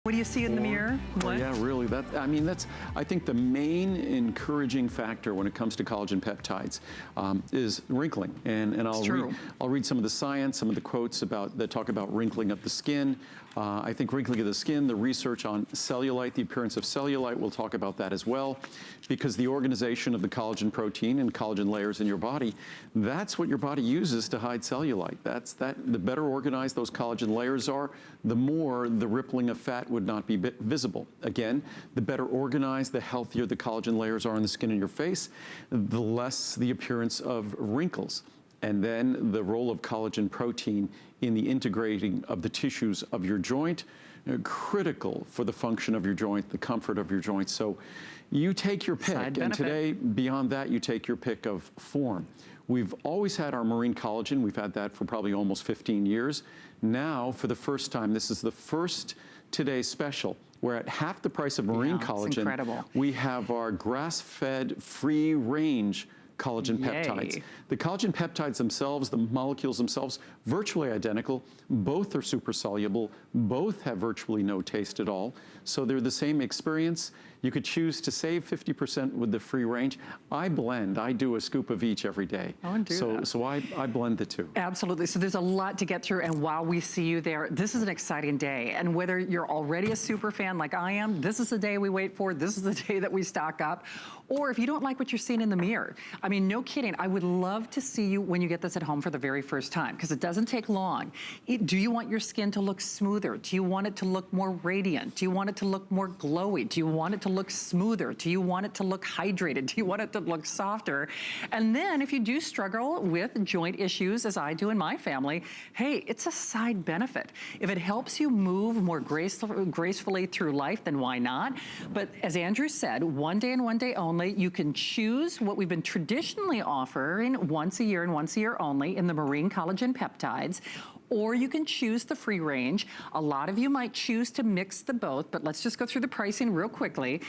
What do you see in the mirror? What? Yeah, really. I think the main encouraging factor when it comes to collagen peptides is wrinkling. And I'll read some of the science, some of the quotes that talk about wrinkling of the skin. I think wrinkling of the skin, the research on cellulite, the appearance of cellulite, we'll talk about that as well, because the organization of the collagen protein and collagen layers in your body, that's what your body uses to hide cellulite. The better organized those collagen layers are, the more the rippling of fat would not be visible. Again, the better organized, the healthier the collagen layers are on the skin in your face, the less the appearance of wrinkles. And then the role of collagen protein in the integrating of the tissues of your joint, critical for the function of your joint, the comfort of your joint. So you take your pick, and today, beyond that, you take your pick of form. We've always had our marine collagen. We've had that for probably almost 15 years. Now, for the first time, this is the first Today special. We're at half the price of marine collagen. Incredible. We have our grass-fed, free-range collagen peptides. The collagen peptides themselves, the molecules themselves, virtually identical. Both are super soluble. Both have virtually no taste at all. So they're the same experience. You could choose to save 50% with the free range. I blend. I do a scoop of each every day. So I blend the two. Absolutely. So there's a lot to get through, and while we see you there, this is an exciting day. And whether you're already a super fan like I am, this is the day we wait for. This is the day that we stock up. Or if you don't like what you're seeing in the mirror, I mean, no kidding. I would love to see you when you get this at home for the very first time, because it doesn't take long. Do you want your skin to look smoother? Do you want it to look more radiant? Do you want it to look more glowy? Do you want it to look smoother? Do you want it to look hydrated? Do you want it to look softer? And then if you do struggle with joint issues, as I do in my family, hey, it's a side benefit. If it helps you move more gracefully through life, then why not? But as Andrew said, one day and one day only, you can choose what we've been traditionally offering once a year and once a year only in the Marine Collagen Peptides, or you can choose the free range. A lot of you might choose to mix the both, but let's just go through the pricing real quickly.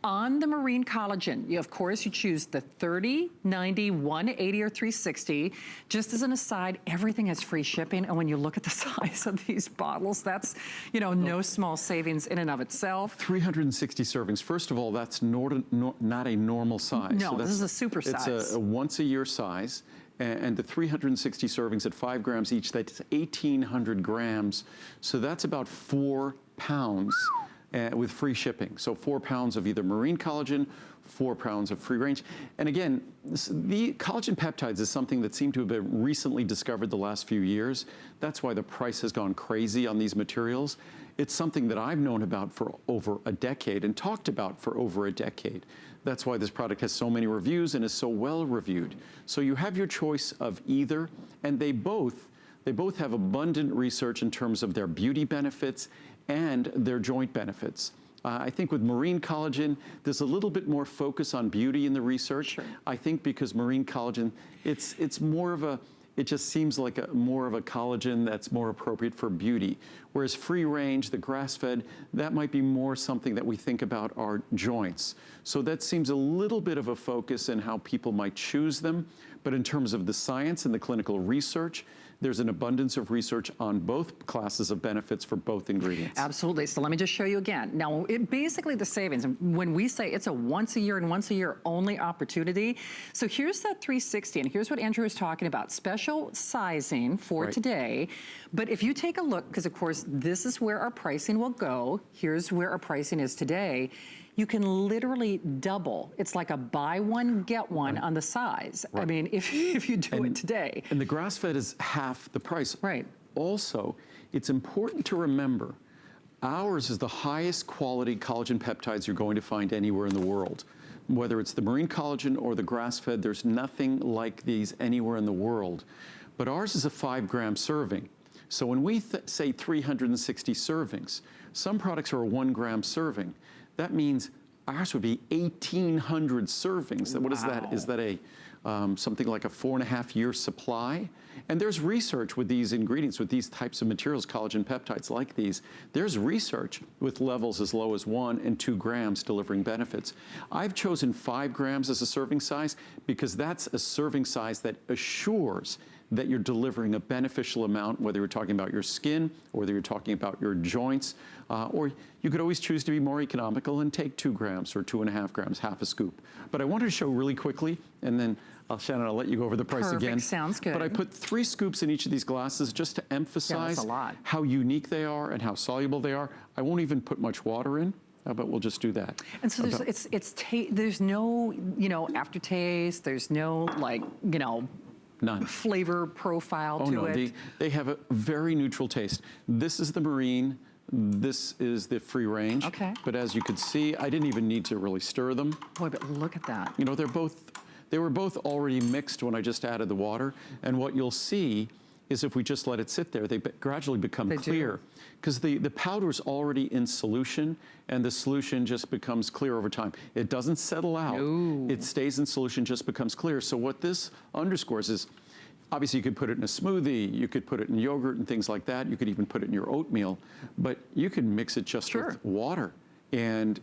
On the Marine Collagen, of course, you choose the 30, 90, 180, or 360. Just as an aside, everything has free shipping, and when you look at the size of these bottles, that's, no small savings in and of itself. 360 servings. First of all, that's not a normal size. No, this is a super size. It's a once-a-year size. And the 360 servings at 5 grams each, that's 1,800 grams. So that's about 4 pounds with free shipping. So 4 pounds of either marine collagen, 4 pounds of free range. And again, the collagen peptides is something that seemed to have been recently discovered the last few years. That's why the price has gone crazy on these materials. It's something that I've known about for over a decade and talked about for over a decade. That's why this product has so many reviews and is so well reviewed. So you have your choice of either, and they both have abundant research in terms of their beauty benefits and their joint benefits. I think with marine collagen, there's a little bit more focus on beauty in the research. Sure. I think because marine collagen, it's more of a, it just seems like more of a collagen that's more appropriate for beauty. Whereas free range, the grass-fed, that might be more something that we think about our joints. So that seems a little bit of a focus in how people might choose them. But in terms of the science and the clinical research, there's an abundance of research on both classes of benefits for both ingredients. Absolutely. So let me just show you again. Now, basically the savings, when we say it's a once a year and once a year only opportunity, so here's that 360, and here's what Andrew is talking about. Special sizing for today. But if you take a look, because of course, this is where our pricing will go. Here's where our pricing is today. You can literally double. It's like a buy one, get one on the size. I mean, if you do it today. And the grass-fed is half the price. Right. Also, it's important to remember, ours is the highest quality collagen peptides you're going to find anywhere in the world. Whether it's the marine collagen or the grass-fed, there's nothing like these anywhere in the world. But ours is a 5 gram serving. So when we say 360 servings, some products are a 1 gram serving. That means ours would be 1,800 servings. Wow. What is that? Is that a something like a 4.5 year supply? And there's research with these ingredients, with these types of materials, collagen peptides like these. There's research with levels as low as 1 and 2 grams delivering benefits. I've chosen 5 grams as a serving size because that's a serving size that assures that you're delivering a beneficial amount, whether you're talking about your skin, or whether you're talking about your joints, or you could always choose to be more economical and take 2 grams or 2.5 grams, half a scoop. But I wanted to show really quickly, and then Shannon, I'll let you go over the price again. Perfect, sounds good. But I put 3 scoops in each of these glasses just to emphasize that's a lot. how unique they are and how soluble they are. I won't even put much water in. But we'll just do that. And so there's no, aftertaste. There's no, none flavor profile to it. They have a very neutral taste. This is the Marine. This is the free range. Okay. But as you could see, I didn't even need to really stir them. Boy, but look at that. They were both already mixed when I just added the water. And what you'll see is if we just let it sit there, they gradually become clear. Because the powder is already in solution, and the solution just becomes clear over time. It doesn't settle out. No. It stays in solution, just becomes clear. So what this underscores is, obviously you could put it in a smoothie, you could put it in yogurt and things like that, you could even put it in your oatmeal, but you can mix it just with water. And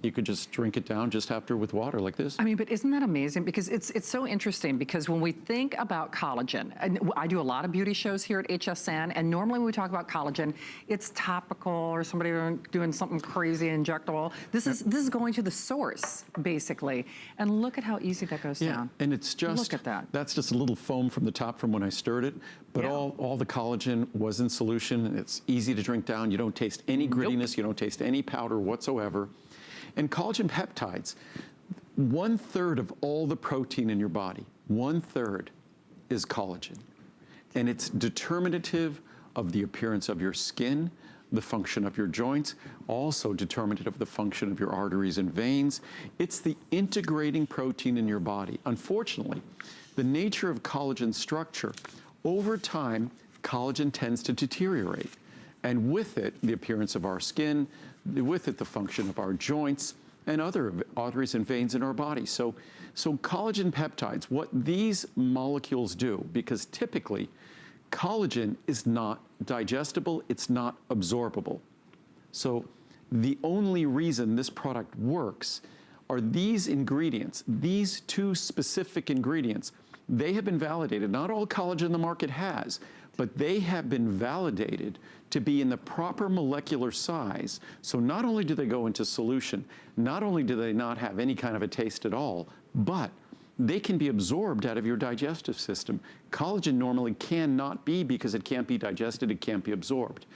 you could just drink it down just after with water like this. I mean, but isn't that amazing? Because it's so interesting, because when we think about collagen, and I do a lot of beauty shows here at HSN, and normally when we talk about collagen, it's topical or somebody doing something crazy injectable. This is going to the source, basically. And look at how easy that goes down. And it's just, look at that. That's just a little foam from the top from when I stirred it, but all the collagen was in solution. It's easy to drink down. You don't taste any grittiness. You don't taste any powder whatsoever. And collagen peptides, 1/3 of all the protein in your body, 1/3 is collagen. And it's determinative of the appearance of your skin, the function of your joints, also determinative of the function of your arteries and veins. It's the integrating protein in your body. Unfortunately, the nature of collagen structure, over time, collagen tends to deteriorate. And with it, the appearance of our skin, with it, the function of our joints and other arteries and veins in our body. So collagen peptides, what these molecules do, because typically collagen is not digestible, it's not absorbable. So the only reason this product works are these ingredients, these 2 specific ingredients. They have been validated. Not all collagen in the market has, but they have been validated to be in the proper molecular size. So not only do they go into solution, not only do they not have any kind of a taste at all, but they can be absorbed out of your digestive system. Collagen normally cannot be, because it can't be digested, it can't be absorbed.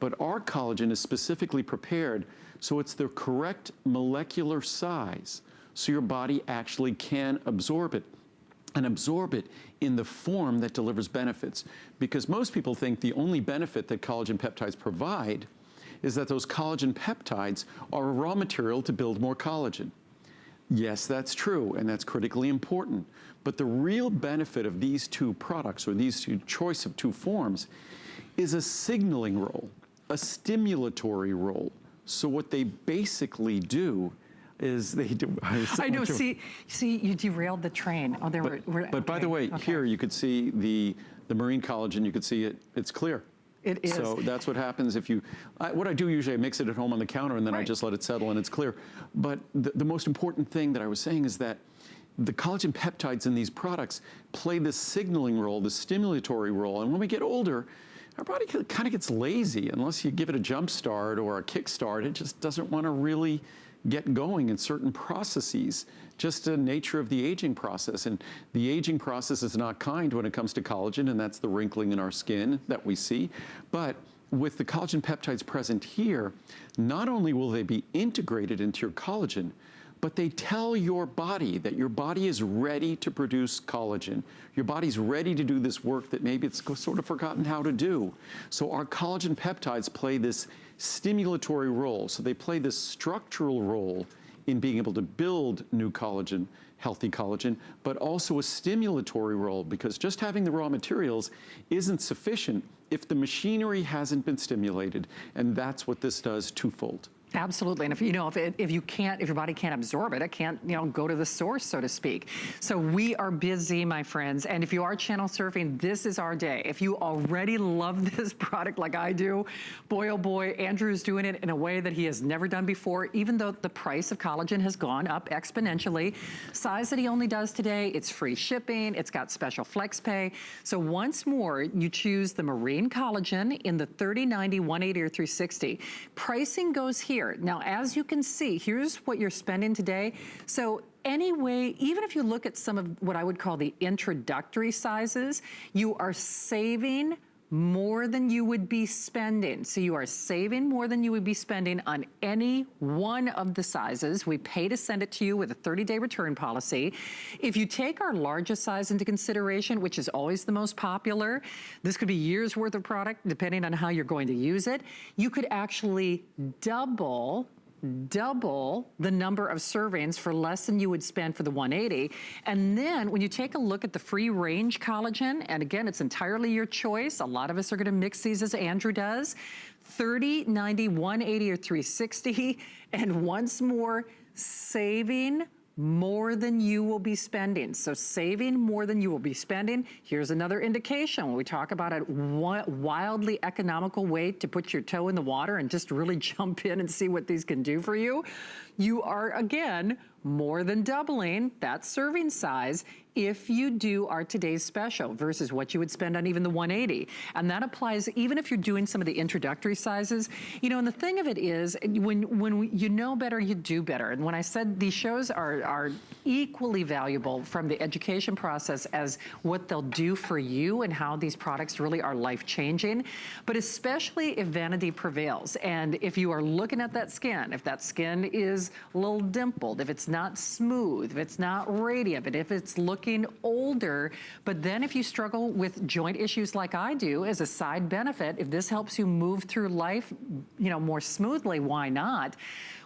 But our collagen is specifically prepared so it's the correct molecular size, so your body actually can absorb it, and absorb it in the form that delivers benefits. Because most people think the only benefit that collagen peptides provide is that those collagen peptides are a raw material to build more collagen. Yes, that's true, and that's critically important. But the real benefit of these 2 products, or these choice of 2 forms, is a signaling role, a stimulatory role. So what they basically do is they do. I know. See, you derailed the train. Oh, there were. But by the way, here you could see the Marine collagen. You could see it. It's clear. It is. So that's what happens if you. What I do usually, I mix it at home on the counter, and then I just let it settle, and it's clear. But the most important thing that I was saying is that the collagen peptides in these products play this signaling role, the stimulatory role, and when we get older, our body kind of gets lazy unless you give it a jump start or a kick start. It just doesn't want to really get going in certain processes, just the nature of the aging process. And the aging process is not kind when it comes to collagen, and that's the wrinkling in our skin that we see. But with the collagen peptides present here, not only will they be integrated into your collagen, but they tell your body that your body is ready to produce collagen. Your body's ready to do this work that maybe it's sort of forgotten how to do. So our collagen peptides play this stimulatory role. So they play this structural role in being able to build new collagen, healthy collagen, but also a stimulatory role, because just having the raw materials isn't sufficient if the machinery hasn't been stimulated. And that's what this does twofold. Absolutely, and if you know, if your body can't absorb it, it can't, go to the source, so to speak. So we are busy, my friends, and if you are channel surfing, this is our day. If you already love this product like I do, boy oh boy, Andrew's doing it in a way that he has never done before, even though the price of collagen has gone up exponentially. Size that he only does today, it's free shipping, it's got special flex pay. So once more, you choose the Marine Collagen in the 30, 90, 180, or 360. Pricing goes here. Now, as you can see, here's what you're spending today. So anyway, even if you look at some of what I would call the introductory sizes, you are saving more than you would be spending. So you are saving more than you would be spending on any one of the sizes. We pay to send it to you with a 30-day return policy. If you take our largest size into consideration, which is always the most popular, this could be years worth of product depending on how you're going to use it. You could actually double the number of servings for less than you would spend for the 180. And then when you take a look at the free range collagen, and again, it's entirely your choice. A lot of us are gonna mix these as Andrew does. 30, 90, 180, or 360. And once more, saving more than you will be spending. So saving more than you will be spending. Here's another indication when we talk about a wildly economical way to put your toe in the water and just really jump in and see what these can do for you. You are, again, more than doubling that serving size if you do our today's special versus what you would spend on even the 180. And that applies even if you're doing some of the introductory sizes. And the thing of it is, when you know better, you do better. And when I said these shows are equally valuable from the education process as what they'll do for you and how these products really are life-changing, but especially if vanity prevails. And if you are looking at that skin, if that skin is a little dimpled, if it's not smooth, if it's not radiant, but if it's looking older, but then if you struggle with joint issues like I do, as a side benefit, if this helps you move through life, more smoothly, why not?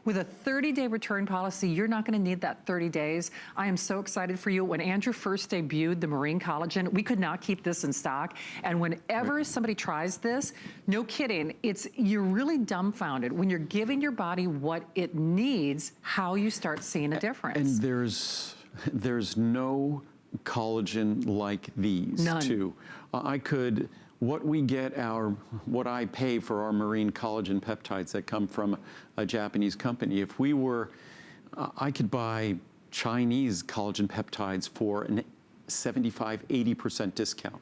With a 30-day return policy, you're not gonna need that 30 days. I am so excited for you. When Andrew first debuted the Marine Collagen, we could not keep this in stock. And whenever somebody tries this, no kidding, you're really dumbfounded when you're giving your body what it needs, how you start seeing a difference. And there's no collagen like these. None. Too. What I pay for our Marine Collagen Peptides that come from a Japanese company, I could buy Chinese collagen peptides for an 75, 80% discount.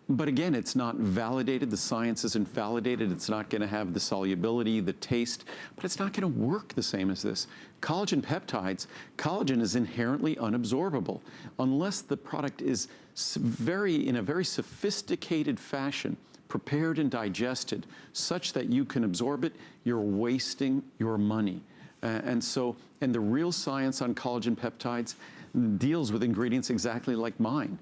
But again, it's not validated. The science isn't validated. It's not going to have the solubility, the taste, but it's not going to work the same as this. Collagen peptides, collagen is inherently unabsorbable unless the product is in a very sophisticated fashion, prepared and digested such that you can absorb it. You're wasting your money. And the real science on collagen peptides deals with ingredients exactly like mine.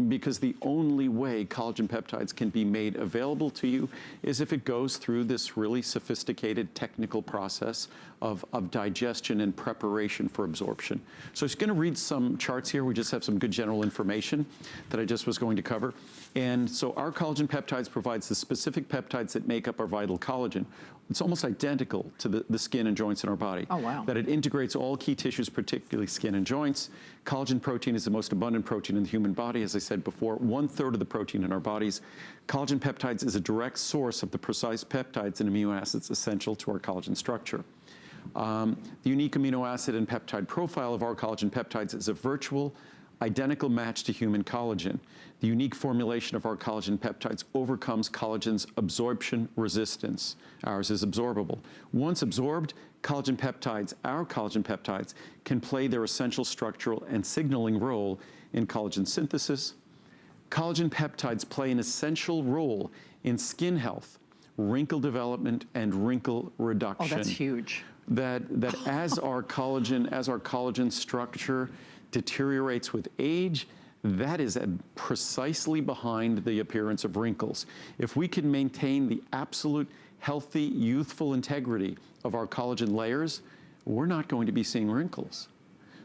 Because the only way collagen peptides can be made available to you is if it goes through this really sophisticated technical process of digestion and preparation for absorption. So I'm just going to read some charts here. We just have some good general information that I just was going to cover. And so our collagen peptides provides the specific peptides that make up our vital collagen. It's almost identical to the skin and joints in our body. Oh, wow. That it integrates all key tissues, particularly skin and joints. Collagen protein is the most abundant protein in the human body. As I said before, 1/3 of the protein in our bodies. Collagen peptides is a direct source of the precise peptides and amino acids essential to our collagen structure. The unique amino acid and peptide profile of our collagen peptides is a virtual identical match to human collagen. The unique formulation of our collagen peptides overcomes collagen's absorption resistance. Ours is absorbable. Once absorbed, our collagen peptides, can play their essential structural and signaling role in collagen synthesis. Collagen peptides play an essential role in skin health, wrinkle development, and wrinkle reduction. Oh, that's huge. That as our collagen structure deteriorates with age, that is precisely behind the appearance of wrinkles. If we can maintain the absolute healthy, youthful integrity of our collagen layers, we're not going to be seeing wrinkles.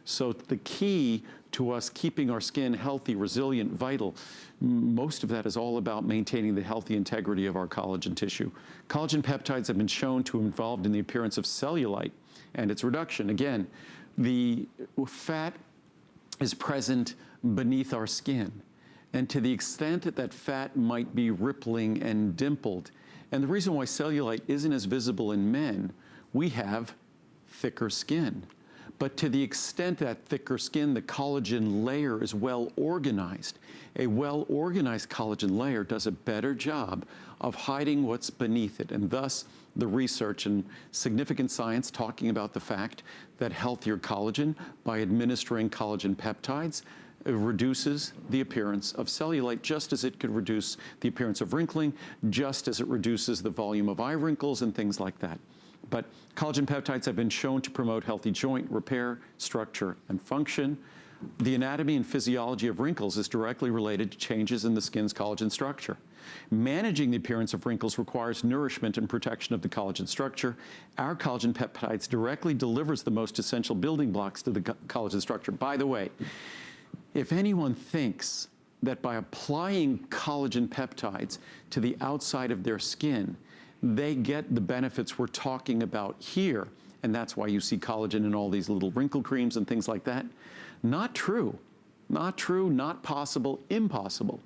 So the key to us keeping our skin healthy, resilient, vital, most of that is all about maintaining the healthy integrity of our collagen tissue. Collagen peptides have been shown to be involved in the appearance of cellulite and its reduction. Again, the fat is present beneath our skin. And to the extent that that fat might be rippling and dimpled, and the reason why cellulite isn't as visible in men, we have thicker skin. But to the extent that thicker skin, the collagen layer is well organized. A well organized collagen layer does a better job of hiding what's beneath it. And thus, the research and significant science talking about the fact that healthier collagen, by administering collagen peptides, reduces the appearance of cellulite, just as it could reduce the appearance of wrinkling, just as it reduces the volume of eye wrinkles and things like that. But collagen peptides have been shown to promote healthy joint repair, structure, and function. The anatomy and physiology of wrinkles is directly related to changes in the skin's collagen structure. Managing the appearance of wrinkles requires nourishment and protection of the collagen structure. Our collagen peptides directly delivers the most essential building blocks to the collagen structure. By the way, if anyone thinks that by applying collagen peptides to the outside of their skin, they get the benefits we're talking about here, and that's why you see collagen in all these little wrinkle creams and things like that. Not true. Not true, not possible, impossible.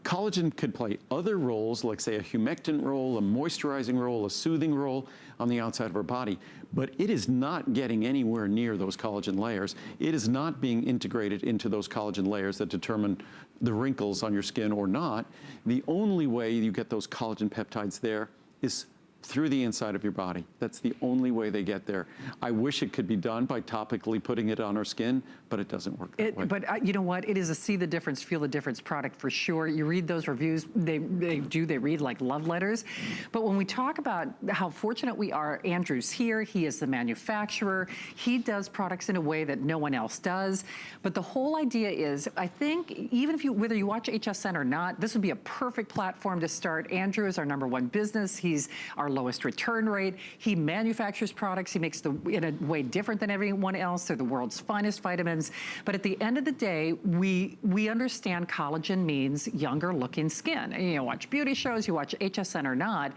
Collagen could play other roles, like say a humectant role, a moisturizing role, a soothing role on the outside of our body, but it is not getting anywhere near those collagen layers. It is not being integrated into those collagen layers that determine the wrinkles on your skin or not. The only way you get those collagen peptides there is through the inside of your body. That's the only way they get there. I wish it could be done by topically putting it on our skin, but it doesn't work that way. But you know what? It is a see the difference, feel the difference product for sure. You read those reviews, they read like love letters. But when we talk about how fortunate we are, Andrew's here, he is the manufacturer, he does products in a way that no one else does. But the whole idea is, I think, even if whether you watch HSN or not, this would be a perfect platform to start. Andrew is our #1 business. He's our lowest return rate. He manufactures products. He makes them in a way different than everyone else. They're the world's finest vitamins. But at the end of the day, we understand collagen means younger looking skin. And, you know, watch beauty shows, you watch HSN or not.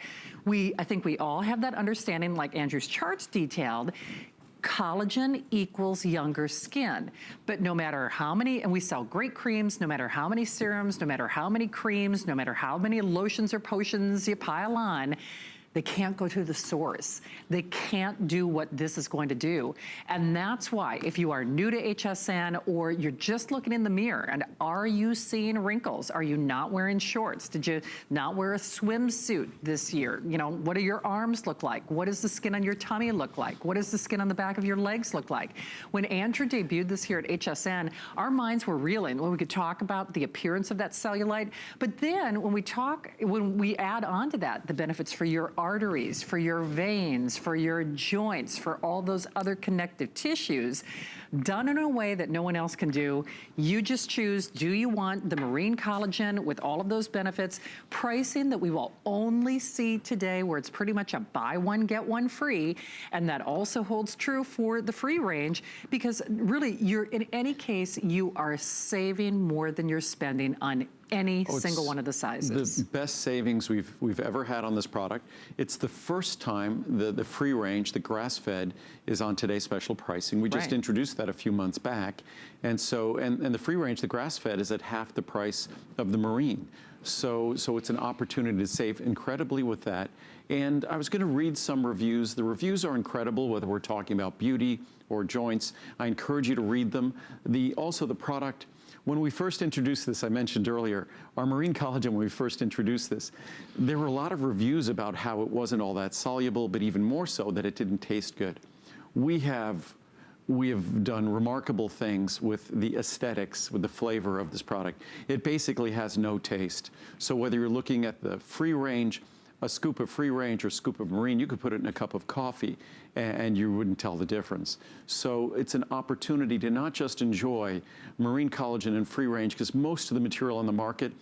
I think we all have that understanding, like Andrew's charts detailed. Collagen equals younger skin. But no matter how many, and we sell great creams, no matter how many serums, no matter how many creams, no matter how many lotions or potions you pile on, they can't go to the source. They can't do what this is going to do. And that's why, if you are new to HSN or you're just looking in the mirror and are you seeing wrinkles? Are you not wearing shorts? Did you not wear a swimsuit this year? You know, what do your arms look like? What does the skin on your tummy look like? What does the skin on the back of your legs look like? When Andrew debuted this here at HSN, our minds were reeling when we could talk about the appearance of that cellulite. But then when we add on to that, the benefits for your arteries, for your veins, for your joints, for all those other connective tissues, done in a way that no one else can do. You just choose, do you want the marine collagen with all of those benefits, pricing that we will only see today, where it's pretty much a buy one, get one free, and that also holds true for the free range, because really, in any case, you are saving more than you're spending on any single one of the sizes. The best savings we've ever had on this product. It's the first time the free range, the grass-fed, is on today's special pricing. We just introduced that a few months back. And so, and the free range, the grass-fed, is at half the price of the marine. So it's an opportunity to save incredibly with that. And I was going to read some reviews. The reviews are incredible, whether we're talking about beauty or joints. I encourage you to read them. Also the product, when we first introduced this, I mentioned earlier, our marine collagen, when we first introduced this, there were a lot of reviews about how it wasn't all that soluble, but even more so that it didn't taste good. We have done remarkable things with the aesthetics, with the flavor of this product. It basically has no taste. So whether you're looking at the free range, a scoop of free range or scoop of marine, you could put it in a cup of coffee and you wouldn't tell the difference. So it's an opportunity to not just enjoy marine collagen and free range, because most of the material on the market,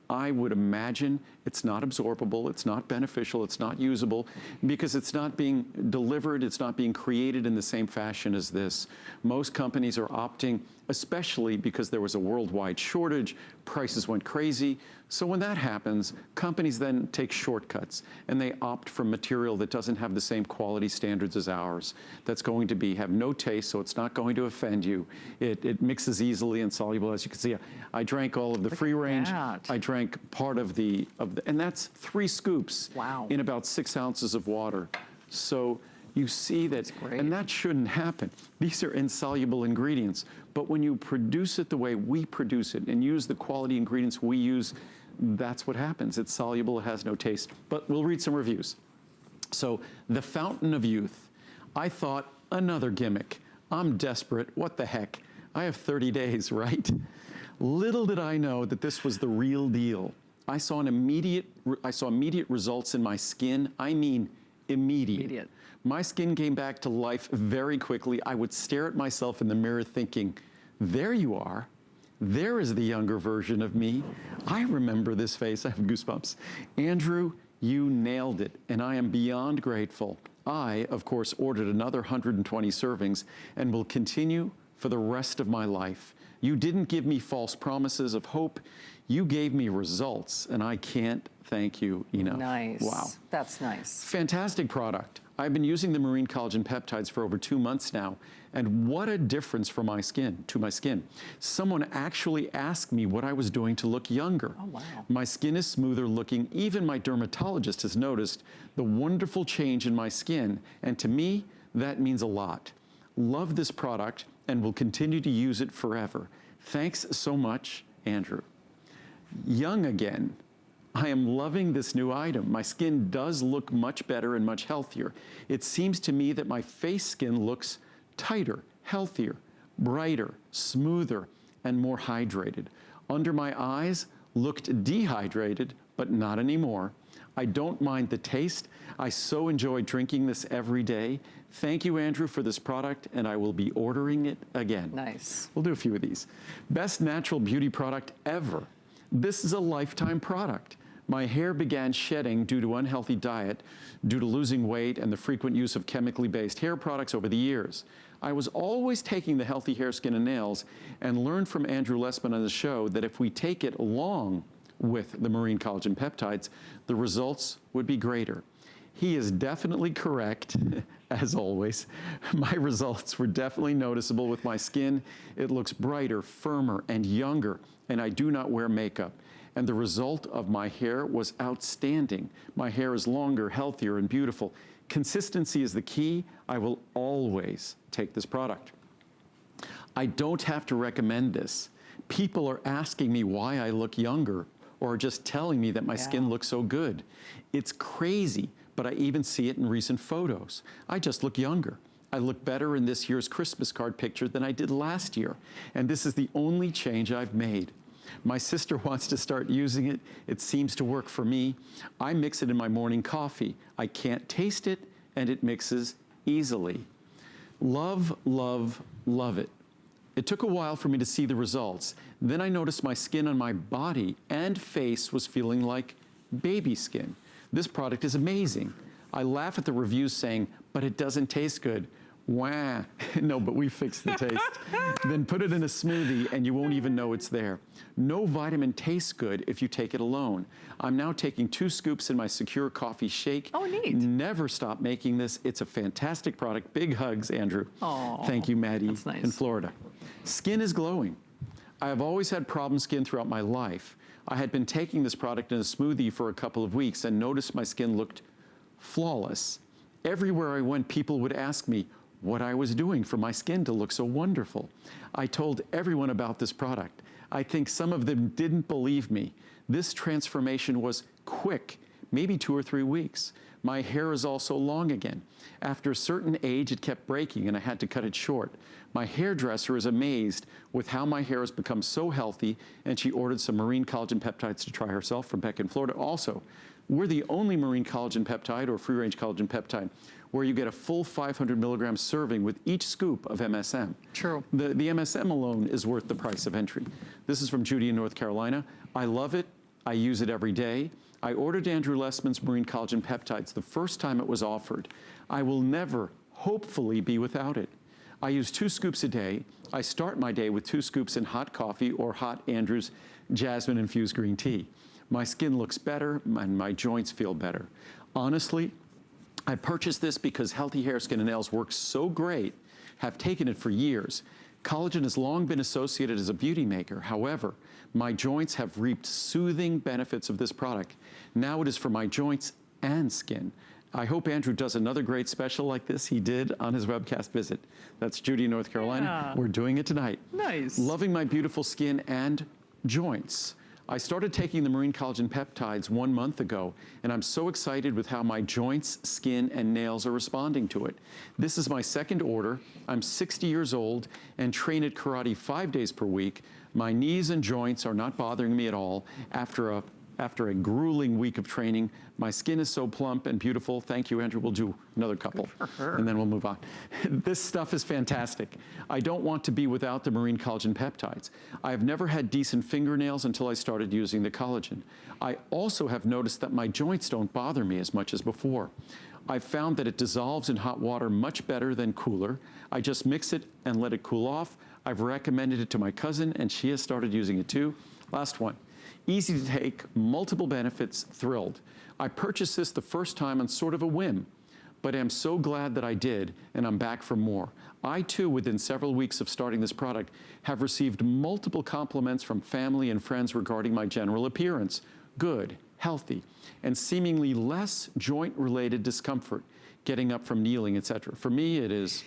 I would imagine, it's not absorbable, it's not beneficial, it's not usable, because it's not being delivered, it's not being created in the same fashion as this. Most companies are opting, especially because there was a worldwide shortage, prices went crazy. So when that happens, companies then take shortcuts and they opt for material that doesn't have the same quality standards as ours, that's going to have no taste, so it's not going to offend you. It mixes easily and soluble. As you can see, I drank all of the free range. I drank part of the, and that's 3 scoops in about 6 ounces of water. So you see that, and that shouldn't happen. These are insoluble ingredients, but when you produce it the way we produce it and use the quality ingredients we use, that's what happens. It's soluble, it has no taste. But we'll read some reviews. So, the Fountain of Youth. I thought, another gimmick. I'm desperate, what the heck? I have 30 days, right? Little did I know that this was the real deal. I saw immediate results in my skin. I mean, immediate. My skin came back to life very quickly. I would stare at myself in the mirror thinking, there you are. There is the younger version of me. I remember this face. I have goosebumps. Andrew, you nailed it, and I am beyond grateful. I, of course, ordered another 120 servings and will continue for the rest of my life. You didn't give me false promises of hope. You gave me results, and I can't thank you enough. Nice. Wow. That's nice. Fantastic product. I've been using the Marine Collagen Peptides for over 2 months now, and what a difference for my skin, to my skin. Someone actually asked me what I was doing to look younger. Oh, wow. My skin is smoother looking. Even my dermatologist has noticed the wonderful change in my skin, and to me, that means a lot. Love this product and will continue to use it forever. Thanks so much, Andrew. Young again. I am loving this new item. My skin does look much better and much healthier. It seems to me that my face skin looks tighter, healthier, brighter, smoother, and more hydrated. Under my eyes looked dehydrated, but not anymore. I don't mind the taste. I so enjoy drinking this every day. Thank you, Andrew, for this product, and I will be ordering it again. Nice. We'll do a few of these. Best natural beauty product ever. This is a lifetime product. My hair began shedding due to unhealthy diet, due to losing weight and the frequent use of chemically based hair products over the years. I was always taking the healthy hair, skin, and nails, and learned from Andrew Lessman on the show that if we take it along with the Marine Collagen Peptides, the results would be greater. He is definitely correct, as always. My results were definitely noticeable with my skin. It looks brighter, firmer, and younger, and I do not wear makeup. And the result of my hair was outstanding. My hair is longer, healthier, and beautiful. Consistency is the key. I will always take this product. I don't have to recommend this. People are asking me why I look younger, or just telling me that my skin looks so good. It's crazy, but I even see it in recent photos. I just look younger. I look better in this year's Christmas card picture than I did last year, and this is the only change I've made. My sister wants to start using it. It seems to work for me. I mix it in my morning coffee. I can't taste it, and it mixes easily. Love, love, love it. It took a while for me to see the results. Then I noticed my skin on my body and face was feeling like baby skin. This product is amazing. I laugh at the reviews saying, but it doesn't taste good. Wah. No, but we fixed the taste. Then put it in a smoothie and you won't even know it's there. No vitamin tastes good if you take it alone. I'm now taking 2 scoops in my Secure Coffee Shake. Oh, neat. Never stop making this. It's a fantastic product. Big hugs, Andrew. Aww, thank you, Maddie, that's nice. in Florida. Skin is glowing. I have always had problem skin throughout my life. I had been taking this product in a smoothie for a couple of weeks and noticed my skin looked flawless. Everywhere I went, people would ask me what I was doing for my skin to look so wonderful. I told everyone about this product. I think some of them didn't believe me. This transformation was quick, maybe 2 or 3 weeks. My hair is also long again. After a certain age, it kept breaking and I had to cut it short. My hairdresser is amazed with how my hair has become so healthy, and she ordered some Marine Collagen Peptides to try herself from Beck in Florida. Also, we're the only Marine Collagen Peptide or free-range collagen peptide where you get a full 500 milligram serving with each scoop of MSM. True. The MSM alone is worth the price of entry. This is from Judy in North Carolina. I love it. I use it every day. I ordered Andrew Lessman's Marine Collagen Peptides the first time it was offered. I will never, hopefully, be without it. I use 2 scoops a day. I start my day with 2 scoops in hot coffee or hot Andrew's jasmine-infused green tea. My skin looks better and my joints feel better. Honestly, I purchased this because healthy hair, skin, and nails work so great, have taken it for years. Collagen has long been associated as a beauty maker. However, my joints have reaped soothing benefits of this product. Now it is for my joints and skin. I hope Andrew does another great special like this he did on his webcast visit. That's Judy, North Carolina. Yeah. We're doing it tonight. Nice. Loving my beautiful skin and joints. I started taking the Marine Collagen Peptides 1 month ago, and I'm so excited with how my joints, skin, and nails are responding to it. This is my 2nd order. I'm 60 years old and train at karate 5 days per week. My knees and joints are not bothering me at all. After a grueling week of training, my skin is so plump and beautiful. Thank you, Andrew. We'll do another couple, and then we'll move on. This stuff is fantastic. I don't want to be without the Marine Collagen Peptides. I have never had decent fingernails until I started using the collagen. I also have noticed that my joints don't bother me as much as before. I've found that it dissolves in hot water much better than cooler. I just mix it and let it cool off. I've recommended it to my cousin, and she has started using it too. Last one. Easy to take, multiple benefits, thrilled. I purchased this the first time on sort of a whim, but I'm so glad that I did, and I'm back for more. I too, within several weeks of starting this product, have received multiple compliments from family and friends regarding my general appearance. Good, healthy, and seemingly less joint-related discomfort, getting up from kneeling, etc. For me, it is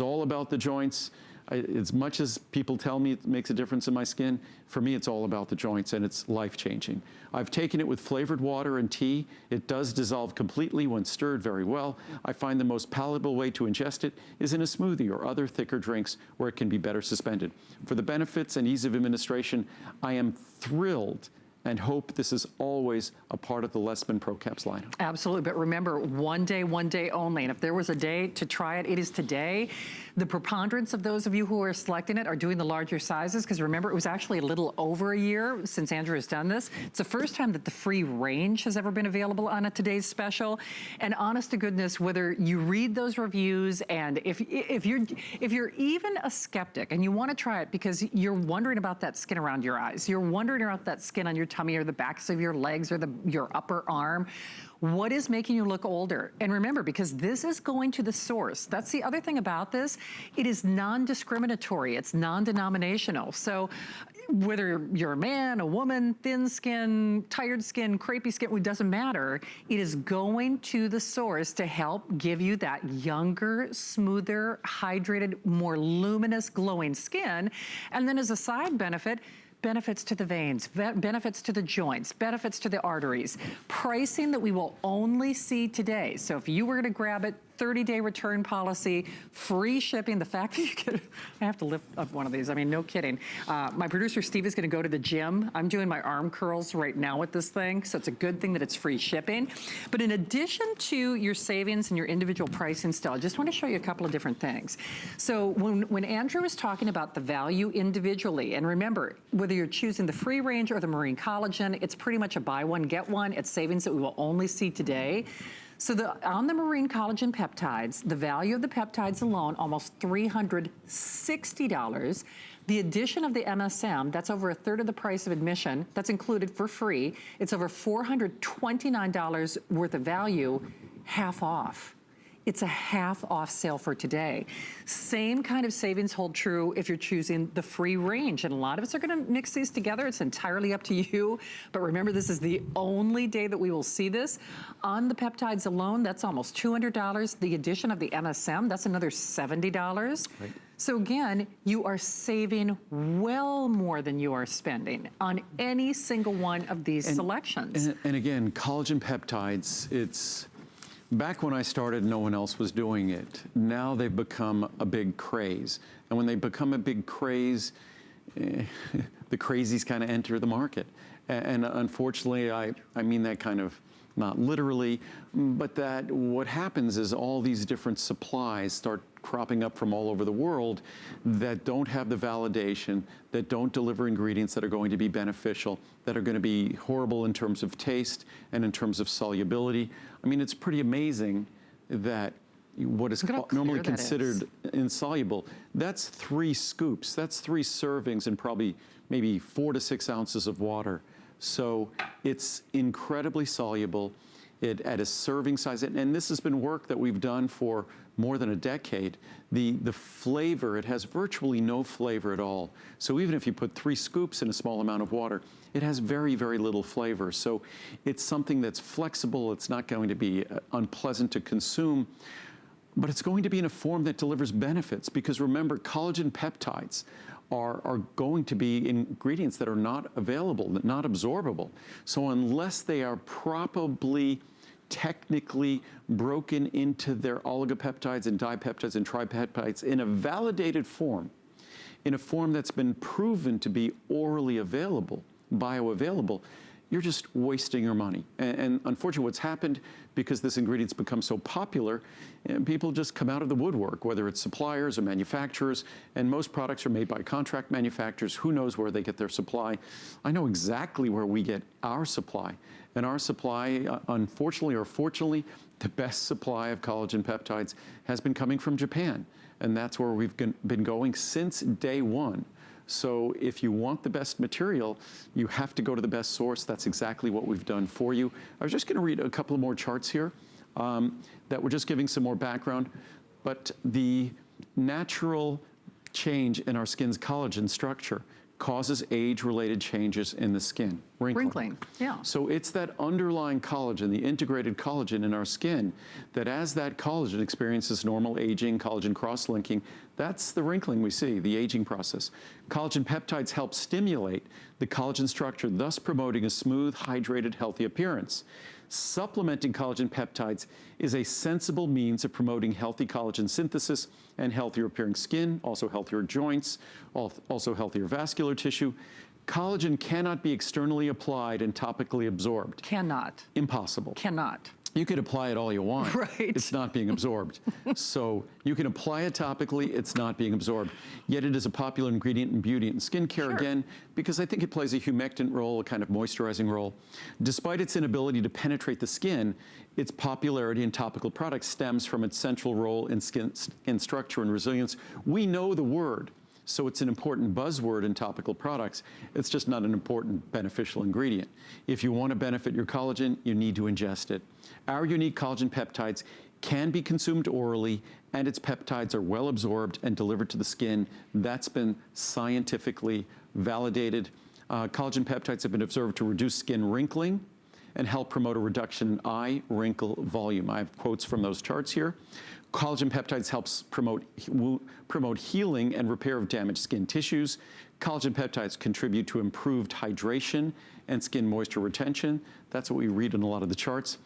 all about the joints. As much as people tell me it makes a difference in my skin, for me it's all about the joints, and it's life-changing. I've taken it with flavored water and tea. It does dissolve completely when stirred very well. I find the most palatable way to ingest it is in a smoothie or other thicker drinks where it can be better suspended. For the benefits and ease of administration, I am thrilled and hope this is always a part of the Lessman ProCaps lineup. Absolutely, but remember, one day only. And if there was a day to try it, it is today. The preponderance of those of you who are selecting it are doing the larger sizes, because remember, it was actually a little over a year since Andrew has done this. It's the first time that the free range has ever been available on a today's special. And honest to goodness, whether you read those reviews, and if you're even a skeptic and you want to try it because you're wondering about that skin around your eyes, you're wondering about that skin on your tummy or the backs of your legs or your upper arm, what is making you look older? And remember, because this is going to the source. That's the other thing about this. It is non-discriminatory. It's non-denominational. So whether you're a man, a woman, thin skin, tired skin, crepey skin, it doesn't matter. It is going to the source to help give you that younger, smoother, hydrated, more luminous, glowing skin. And then as a side benefit, benefits to the veins, benefits to the joints, benefits to the arteries, pricing that we will only see today. So if you were to grab it, 30-day return policy, free shipping, the fact that you get, I have to lift up one of these, I mean, no kidding. My producer, Steve, is gonna go to the gym. I'm doing my arm curls right now with this thing, so it's a good thing that it's free shipping. But in addition to your savings and your individual pricing still, I just wanna show you a couple of different things. So when Andrew was talking about the value individually, and remember, whether you're choosing the free range or the Marine Collagen, it's pretty much a buy one, get one. It's savings that we will only see today. So on the Marine Collagen Peptides, the value of the peptides alone, almost $360. The addition of the MSM, that's over a third of the price of admission. That's included for free. It's over $429 worth of value, half off. It's a half off sale for today. Same kind of savings hold true if you're choosing the free range. And a lot of us are gonna mix these together. It's entirely up to you. But remember, this is the only day that we will see this. On the peptides alone, that's almost $200. The addition of the MSM, that's another $70. Right. So again, you are saving well more than you are spending on any single one of these selections. And again, collagen peptides, back when I started, no one else was doing it. Now they've become a big craze. And when they become a big craze, the crazies kind of enter the market. And unfortunately, I mean that kind of, not literally, but that what happens is all these different supplies start cropping up from all over the world that don't have the validation, that don't deliver ingredients that are going to be beneficial, that are going to be horrible in terms of taste and in terms of solubility. I mean, it's pretty amazing that what is normally considered insoluble, that's 3 scoops, that's 3 servings and probably maybe 4 to 6 ounces of water. So it's incredibly soluble at a serving size. And this has been work that we've done for more than a decade. The flavor, it has virtually no flavor at all. So even if you put 3 scoops in a small amount of water, it has very, very little flavor. So it's something that's flexible. It's not going to be unpleasant to consume, but it's going to be in a form that delivers benefits, because remember, collagen peptides are going to be ingredients that are not available, not absorbable. So unless they are properly technically broken into their oligopeptides and dipeptides and tripeptides in a validated form, in a form that's been proven to be orally available, bioavailable, you're just wasting your money. And unfortunately, what's happened, because this ingredient's become so popular, people just come out of the woodwork, whether it's suppliers or manufacturers, and most products are made by contract manufacturers. Who knows where they get their supply? I know exactly where we get our supply. And our supply, unfortunately or fortunately, the best supply of collagen peptides has been coming from Japan. And that's where we've been going since day one. So if you want the best material, you have to go to the best source. That's exactly what we've done for you. I was just going to read a couple of more charts here that were just giving some more background. But the natural change in our skin's collagen structure causes age-related changes in the skin. Wrinkling. Yeah. So it's that underlying collagen, the integrated collagen in our skin, that as that collagen experiences normal aging, collagen cross-linking, that's the wrinkling we see, the aging process. Collagen peptides help stimulate the collagen structure, thus promoting a smooth, hydrated, healthy appearance. Supplementing collagen peptides is a sensible means of promoting healthy collagen synthesis and healthier appearing skin, also healthier joints, also healthier vascular tissue. Collagen cannot be externally applied and topically absorbed. Cannot. Impossible. Cannot. You could apply it all you want. Right. It's not being absorbed. So you can apply it topically, it's not being absorbed. Yet it is a popular ingredient in beauty and skincare, again, because I think it plays a humectant role, a kind of moisturizing role. Despite its inability to penetrate the skin, its popularity in topical products stems from its central role in skin structure and resilience. We know the word. So it's an important buzzword in topical products. It's just not an important beneficial ingredient. If you want to benefit your collagen, you need to ingest it. Our unique collagen peptides can be consumed orally, and its peptides are well absorbed and delivered to the skin. That's been scientifically validated. Collagen peptides have been observed to reduce skin wrinkling and help promote a reduction in eye wrinkle volume. I have quotes from those charts here. Collagen peptides helps promote healing and repair of damaged skin tissues. Collagen peptides contribute to improved hydration and skin moisture retention. That's what we read in a lot of the charts.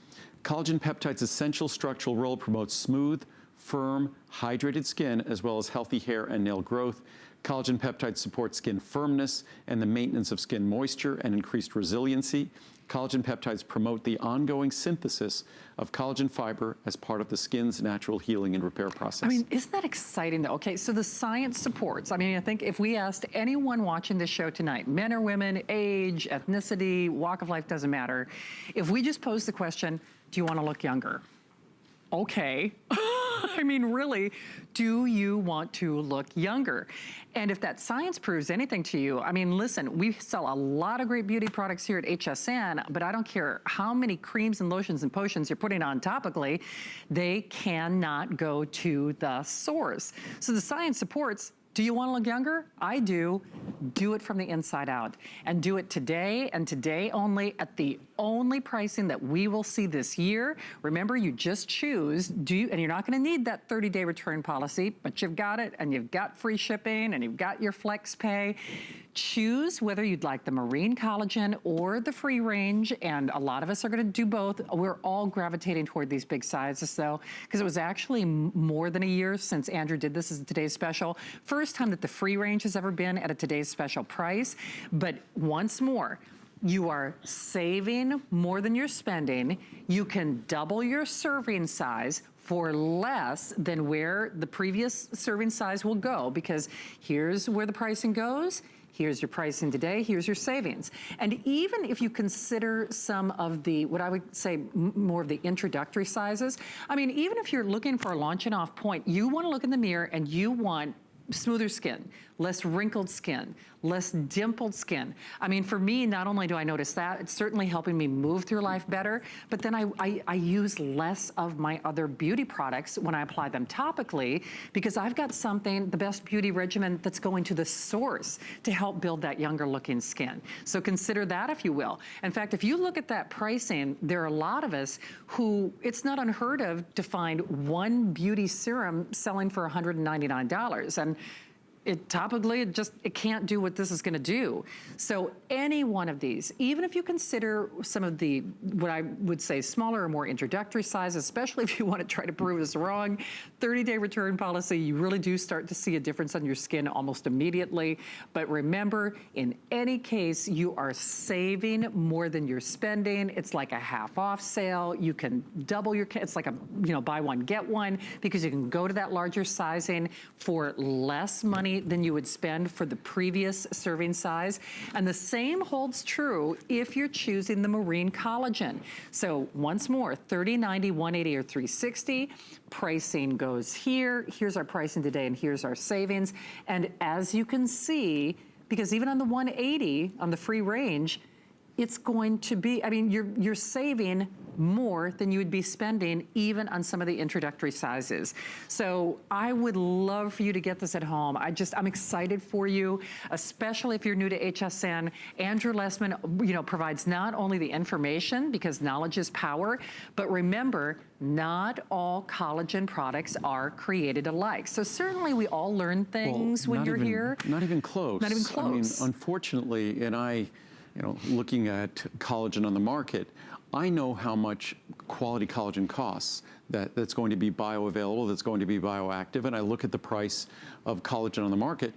Collagen peptides' essential structural role promotes smooth, firm, hydrated skin, as well as healthy hair and nail growth. Collagen peptides support skin firmness and the maintenance of skin moisture and increased resiliency. Collagen peptides promote the ongoing synthesis of collagen fiber as part of the skin's natural healing and repair process. I mean, isn't that exciting though? Okay, so the science supports. I mean, I think if we asked anyone watching this show tonight, men or women, age, ethnicity, walk of life, doesn't matter. If we just pose the question, do you want to look younger? Okay. I mean, really, do you want to look younger? And if that science proves anything to you, I mean, listen, we sell a lot of great beauty products here at HSN, but I don't care how many creams and lotions and potions you're putting on topically, they cannot go to the source. So the science supports. Do you want to look younger? I do. Do it from the inside out. And do it today and today only at the only pricing that we will see this year. Remember, you just choose, and you're not going to need that 30-day return policy, but you've got it, and you've got free shipping, and you've got your flex pay. Choose whether you'd like the marine collagen or the free range, and a lot of us are going to do both. We're all gravitating toward these big sizes, though, because it was actually more than a year since Andrew did this as a Today's Special. First time that the free range has ever been at a Today's Special price. But once more, you are saving more than you're spending. You can double your serving size for less than where the previous serving size will go, because here's where the pricing goes. Here's your pricing today, here's your savings. And even if you consider some of the, what I would say, more of the introductory sizes, I mean, even if you're looking for a launching off point, you wanna look in the mirror and you want smoother skin, less wrinkled skin, less dimpled skin. I mean, for me, not only do I notice that, it's certainly helping me move through life better, but then I use less of my other beauty products when I apply them topically, because I've got something, the best beauty regimen that's going to the source to help build that younger looking skin. So consider that, if you will. In fact, if you look at that pricing, there are a lot of us who, it's not unheard of to find one beauty serum selling for $199. And it topically, it can't do what this is gonna do. So any one of these, even if you consider some of the, what I would say, smaller or more introductory sizes, especially if you wanna try to prove us wrong, 30-day return policy, you really do start to see a difference on your skin almost immediately. But remember, in any case, you are saving more than you're spending. It's like a half off sale. You can double your, it's like a, buy one, get one, because you can go to that larger sizing for less money than you would spend for the previous serving size. And the same holds true if you're choosing the Marine Collagen. So once more, 30, 90, 180, or 360. Pricing goes here. Here's our pricing today, and here's our savings. And as you can see, because even on the 180, on the free range, it's going to be, I mean, you're saving more than you would be spending even on some of the introductory sizes. So I would love for you to get this at home. I'm excited for you, especially if you're new to HSN. Andrew Lessman, provides not only the information, because knowledge is power, but remember, not all collagen products are created alike. So certainly we all learn things when you're here. Not even close. Not even close. I mean, unfortunately, and looking at collagen on the market, I know how much quality collagen costs, that's going to be bioavailable, that's going to be bioactive, and I look at the price of collagen on the market,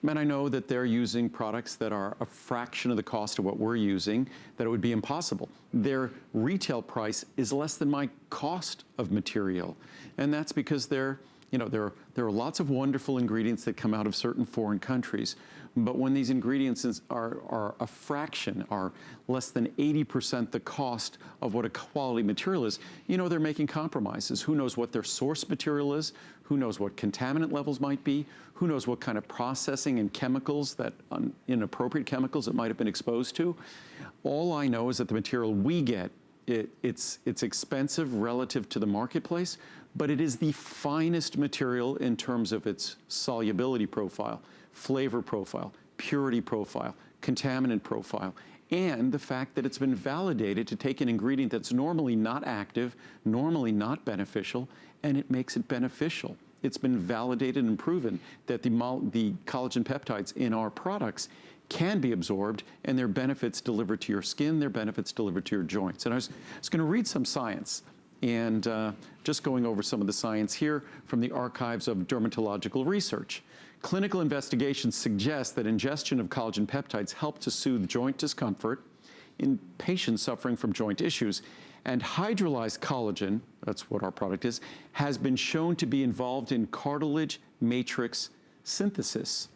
and I know that they're using products that are a fraction of the cost of what we're using, that it would be impossible. Their retail price is less than my cost of material, and that's because there are lots of wonderful ingredients that come out of certain foreign countries, but when these ingredients are a fraction, are less than 80% the cost of what a quality material is, they're making compromises. Who knows what their source material is? Who knows what contaminant levels might be? Who knows what kind of processing and chemicals, that inappropriate chemicals it might have been exposed to? All I know is that the material we get, it's expensive relative to the marketplace, but it is the finest material in terms of its solubility profile, flavor profile, purity profile, contaminant profile, and the fact that it's been validated to take an ingredient that's normally not active, normally not beneficial, and it makes it beneficial. It's been validated and proven that the collagen peptides in our products can be absorbed, and their benefits delivered to your skin, their benefits delivered to your joints. And I was going to read some science, and just going over some of the science here from the archives of dermatological research. Clinical investigations suggest that ingestion of collagen peptides help to soothe joint discomfort in patients suffering from joint issues. And hydrolyzed collagen, that's what our product is, has been shown to be involved in cartilage matrix synthesis.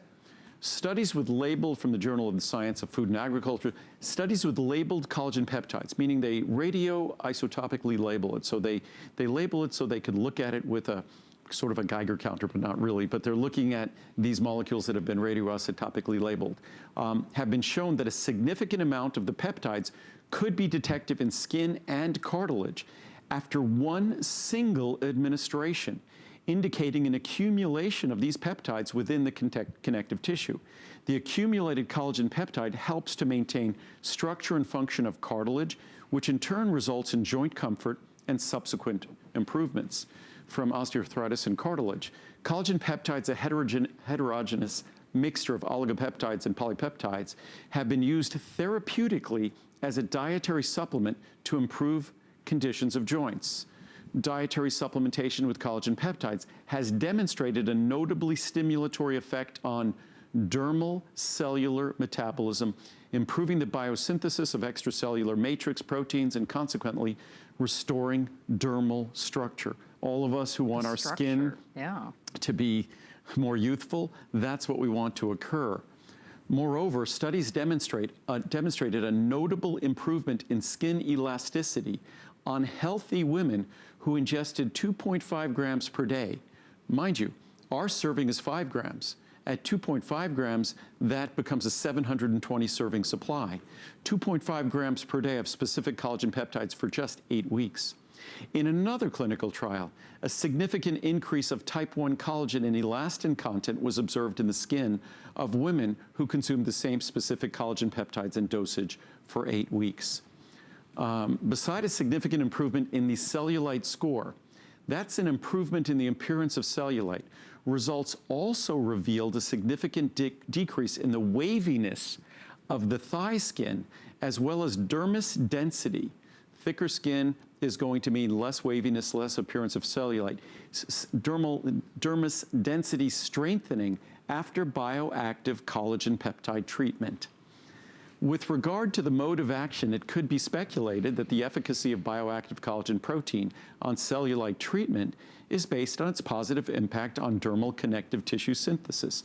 Studies with labeled, from the Journal of the Science of Food and Agriculture, studies with labeled collagen peptides, meaning they radioisotopically label it. So they label it so they could look at it with a sort of a Geiger counter, but not really, but they're looking at these molecules that have been radioisotopically labeled, have been shown that a significant amount of the peptides could be detected in skin and cartilage after one single administration, indicating an accumulation of these peptides within the connective tissue. The accumulated collagen peptide helps to maintain structure and function of cartilage, which in turn results in joint comfort and subsequent improvements. From osteoarthritis and cartilage, collagen peptides, a heterogeneous mixture of oligopeptides and polypeptides, have been used therapeutically as a dietary supplement to improve conditions of joints. Dietary supplementation with collagen peptides has demonstrated a notably stimulatory effect on dermal cellular metabolism, improving the biosynthesis of extracellular matrix proteins and consequently restoring dermal structure. all of us who want our skin to be more youthful, that's what we want to occur. Moreover, studies demonstrated a notable improvement in skin elasticity on healthy women who ingested 2.5 grams per day. Mind you, our serving is 5 grams. At 2.5 grams, that becomes a 720 serving supply. 2.5 grams per day of specific collagen peptides for just 8 weeks. In another clinical trial, a significant increase of type 1 collagen and elastin content was observed in the skin of women who consumed the same specific collagen peptides and dosage for 8 weeks. Beside a significant improvement in the cellulite score, that's an improvement in the appearance of cellulite. Results also revealed a significant decrease in the waviness of the thigh skin, as well as dermis density. Thicker skin is going to mean less waviness, less appearance of cellulite. Dermis density strengthening after bioactive collagen peptide treatment. With regard to the mode of action, it could be speculated that the efficacy of bioactive collagen protein on cellulite treatment is based on its positive impact on dermal connective tissue synthesis.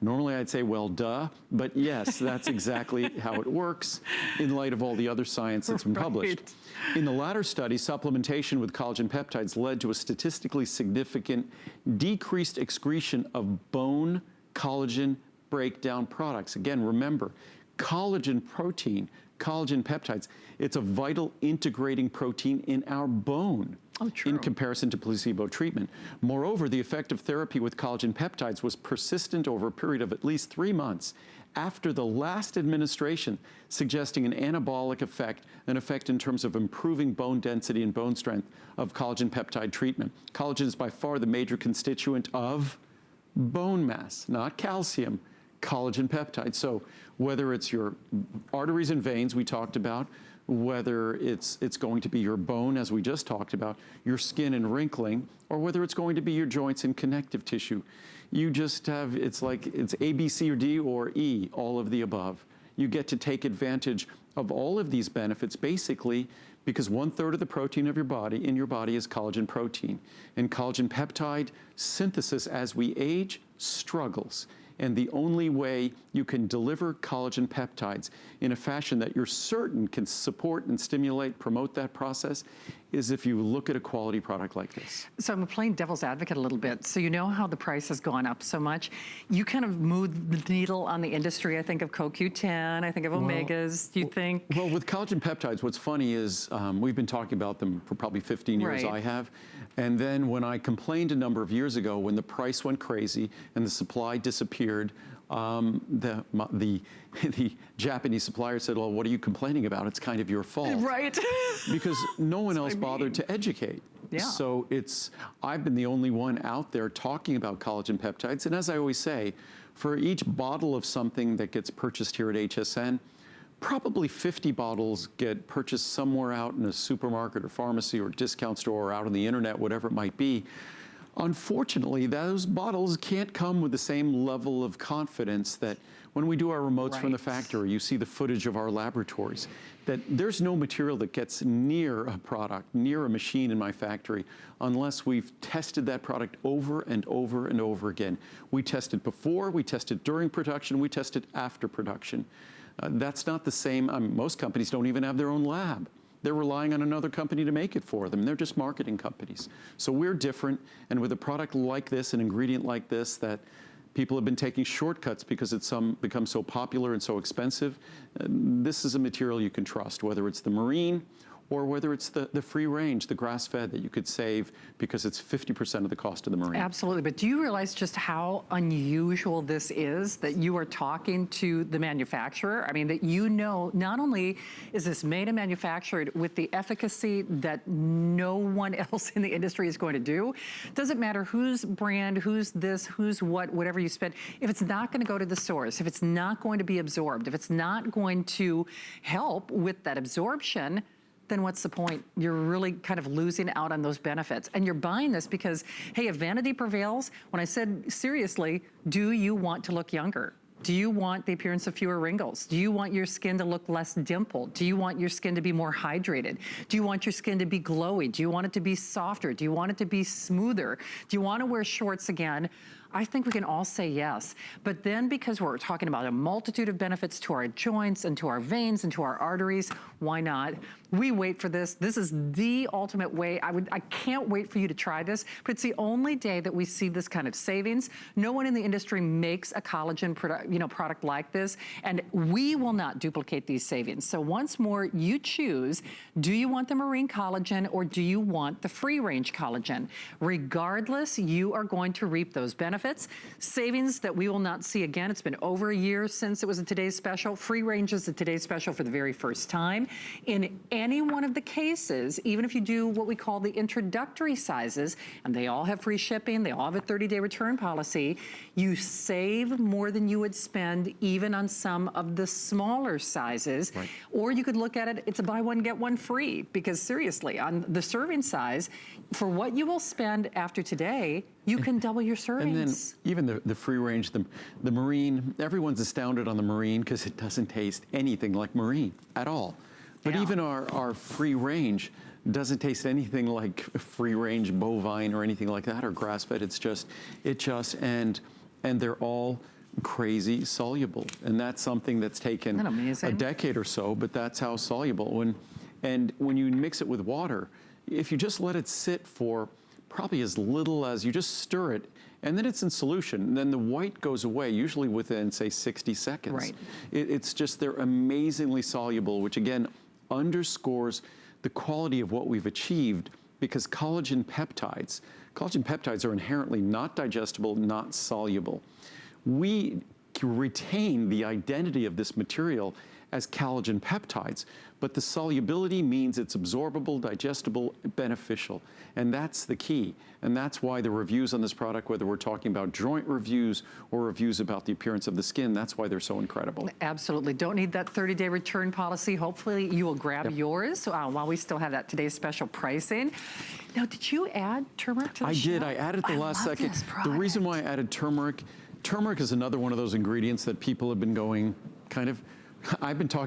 Normally I'd say, well, duh, but yes, that's exactly how it works in light of all the other science that's been published. In the latter study, supplementation with collagen peptides led to a statistically significant decreased excretion of bone collagen breakdown products. Again, remember, collagen protein, collagen peptides, it's a vital integrating protein in our bone. Oh, true. In comparison to placebo treatment. Moreover, the effect of therapy with collagen peptides was persistent over a period of at least 3 months after the last administration, suggesting an anabolic effect, an effect in terms of improving bone density and bone strength of collagen peptide treatment. Collagen is by far the major constituent of bone mass, not calcium, collagen peptides. So whether it's your arteries and veins we talked about, whether it's going to be your bone, as we just talked about, your skin and wrinkling, or whether it's going to be your joints and connective tissue. You just have, it's like it's A, B, C, or D, or E, all of the above. You get to take advantage of all of these benefits, basically, because 1/3 of the protein of your body, in your body, is collagen protein. And collagen peptide synthesis, as we age, struggles. And the only way you can deliver collagen peptides in a fashion that you're certain can support and stimulate, promote that process, is if you look at a quality product like this. So I'm playing devil's advocate a little bit. So you know how the price has gone up so much. You kind of moved the needle on the industry. I think of CoQ10, I think of omegas. Do you think? Well, with collagen peptides, what's funny is we've been talking about them for probably 15 years, Right. I have. And then when I complained a number of years ago, when the price went crazy and the supply disappeared, the Japanese supplier said, well, what are you complaining about? It's kind of your fault. Right. Because no one else bothered to educate. Yeah. So I've been the only one out there talking about collagen peptides. And as I always say, for each bottle of something that gets purchased here at HSN, probably 50 bottles get purchased somewhere out in a supermarket or pharmacy or discount store or out on the internet, whatever it might be. Unfortunately, those bottles can't come with the same level of confidence that when we do our remotes from the factory, you see the footage of our laboratories, that there's no material that gets near a product, near a machine in my factory, unless we've tested that product over and over and over again. We test it before, we test it during production, we test it after production. That's not the same. Most companies don't even have their own lab. They're relying on another company to make it for them. They're just marketing companies. So we're different, and with a product like this, an ingredient like this, that people have been taking shortcuts because it's become so popular and so expensive, this is a material you can trust, whether it's the marine or whether it's the free range, the grass-fed that you could save because it's 50% of the cost of the marine. Absolutely, but do you realize just how unusual this is, that you are talking to the manufacturer? I mean, that you know, not only is this made and manufactured with the efficacy that no one else in the industry is going to do, doesn't matter whose brand, who's this, who's what, whatever you spend, if it's not gonna go to the source, if it's not going to be absorbed, if it's not going to help with that absorption, then what's the point? You're really kind of losing out on those benefits. And you're buying this because, hey, if vanity prevails, when I said, seriously, do you want to look younger? Do you want the appearance of fewer wrinkles? Do you want your skin to look less dimpled? Do you want your skin to be more hydrated? Do you want your skin to be glowy? Do you want it to be softer? Do you want it to be smoother? Do you want to wear shorts again? I think we can all say yes. But then, because we're talking about a multitude of benefits to our joints and to our veins and to our arteries, why not? We wait for this. This is the ultimate way. I can't wait for you to try this, but it's the only day that we see this kind of savings. No one in the industry makes a collagen product like this, and we will not duplicate these savings. So once more, you choose, do you want the marine collagen or do you want the free-range collagen? Regardless, you are going to reap those benefits. Savings that we will not see again. It's been over a year since it was a Today's Special. Free range is a Today's Special for the very first time. In any one of the cases, even if you do what we call the introductory sizes, and they all have free shipping, they all have a 30-day return policy, you save more than you would spend even on some of the smaller sizes. Right. Or you could look at it, it's a buy one, get one free, because seriously, on the serving size, for what you will spend after today, you can double your servings. And then even the free range, the marine, everyone's astounded on the marine because it doesn't taste anything like marine at all. But even our free range doesn't taste anything like free range bovine or anything like that, or grass-fed. And they're all crazy soluble. And that's something that's taken a decade or so, but that's how soluble. And when you mix it with water, if you just let it sit for probably as little as you just stir it, and then it's in solution, and then the white goes away, usually within, say, 60 seconds. Right. It's just, they're amazingly soluble, which again underscores the quality of what we've achieved, because collagen peptides are inherently not digestible, not soluble. We retain the identity of this material as collagen peptides, but the solubility means it's absorbable, digestible, beneficial, and that's the key. And that's why the reviews on this product, whether we're talking about joint reviews or reviews about the appearance of the skin, that's why they're so incredible. Absolutely. Don't need that 30-day return policy. Hopefully you will grab yours while we still have that Today's Special pricing. Now, did you add turmeric to the show? I did. I added the last second. The reason why I added turmeric is another one of those ingredients that people have been going kind of, I've been talking